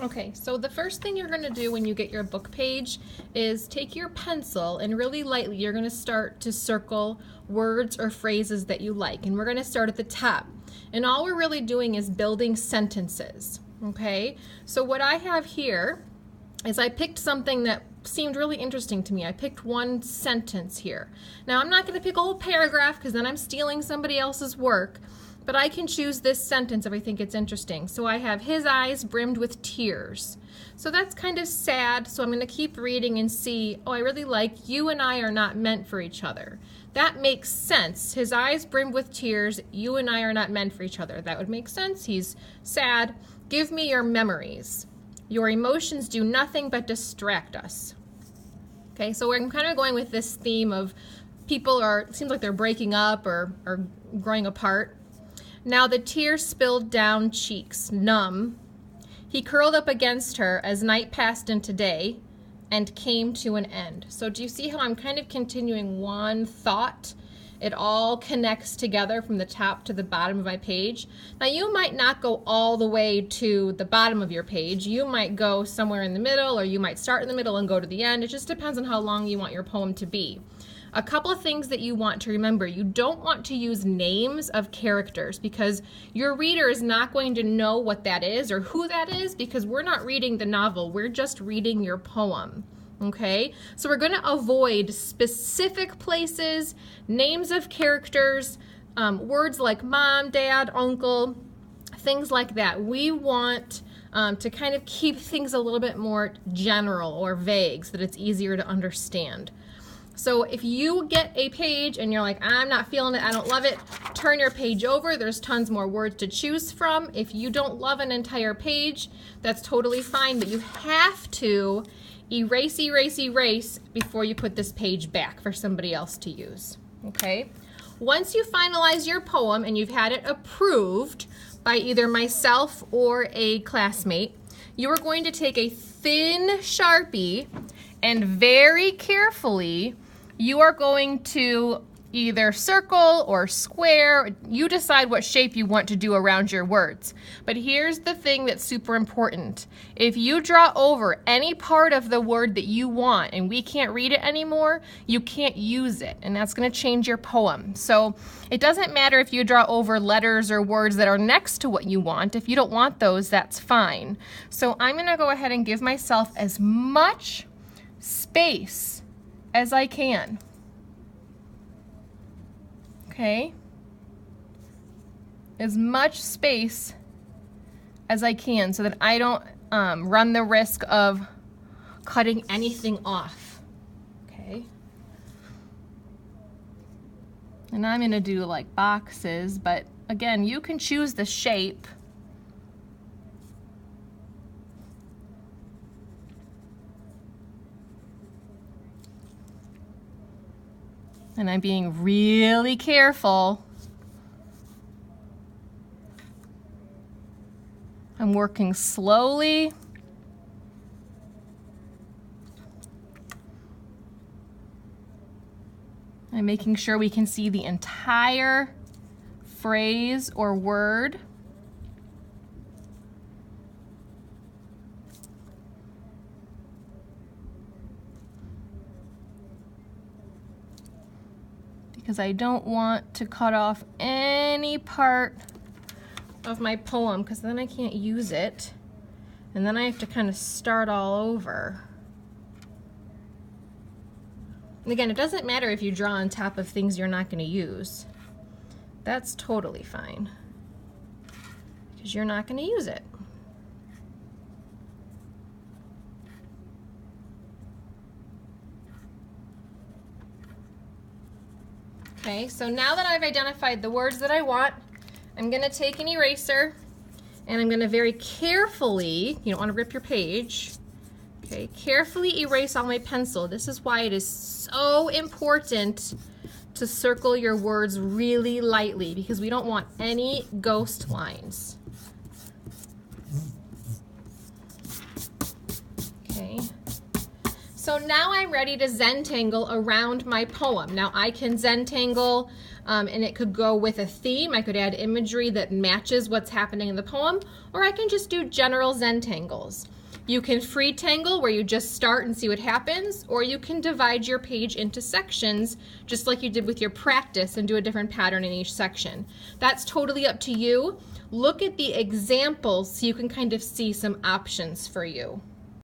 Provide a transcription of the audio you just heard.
Okay, so the first thing you're going to do when you get your book page is take your pencil and really lightly you're going to start to circle words or phrases that you like. And we're going to start at the top. And all we're really doing is building sentences. Okay, so what I have here is I picked something that seemed really interesting to me. I picked one sentence here. Now I'm not going to pick a whole paragraph because then I'm stealing somebody else's work. But I can choose this sentence if I think it's interesting. So I have his eyes brimmed with tears. So that's kind of sad, so I'm going to keep reading and see, oh, I really like you and I are not meant for each other. That makes sense. His eyes brimmed with tears, you and I are not meant for each other. That would make sense. He's sad. Give me your memories. Your emotions do nothing but distract us. Okay, so I'm kind of going with this theme of people are, it seems like they're breaking up or growing apart. Now the tears spilled down cheeks, numb. He curled up against her as night passed into day and came to an end. So do you see how I'm kind of continuing one thought? It all connects together from the top to the bottom of my page. Now you might not go all the way to the bottom of your page. You might go somewhere in the middle, or you might start in the middle and go to the end. It just depends on how long you want your poem to be. A couple of things that you want to remember. You don't want to use names of characters because your reader is not going to know what that is or who that is because we're not reading the novel. We're just reading your poem. Okay? So we're going to avoid specific places, names of characters, words like mom, dad, uncle, things like that. We want to kind of keep things a little bit more general or vague so that it's easier to understand. So if you get a page and you're like, I'm not feeling it, I don't love it, turn your page over. There's tons more words to choose from. If you don't love an entire page, that's totally fine, but you have to erase, erase, erase before you put this page back for somebody else to use. Okay? Once you finalize your poem and you've had it approved by either myself or a classmate, you are going to take a thin Sharpie and very carefully you are going to either circle or square. You decide what shape you want to do around your words. But here's the thing that's super important. If you draw over any part of the word that you want and we can't read it anymore, you can't use it, and that's going to change your poem. So it doesn't matter if you draw over letters or words that are next to what you want. If you don't want those, that's fine. So I'm going to go ahead and give myself as much space as I can. Okay? As much space as I can so that I don't run the risk of cutting anything off. Okay? And I'm going to do like boxes, but again, you can choose the shape. And I'm being really careful. I'm working slowly. I'm making sure we can see the entire phrase or word. Because I don't want to cut off any part of my poem because then I can't use it and then I have to kind of start all over. And again, it doesn't matter if you draw on top of things you're not going to use. That's totally fine because you're not going to use it. Okay, so now that I've identified the words that I want, I'm going to take an eraser and I'm going to very carefully, you don't want to rip your page, okay, carefully erase all my pencil. This is why it is so important to circle your words really lightly because we don't want any ghost lines. Okay. So now I'm ready to Zentangle around my poem. Now I can Zentangle and it could go with a theme. I could add imagery that matches what's happening in the poem, or I can just do general Zentangles. You can free tangle where you just start and see what happens, or you can divide your page into sections just like you did with your practice and do a different pattern in each section. That's totally up to you. Look at the examples so you can kind of see some options for you.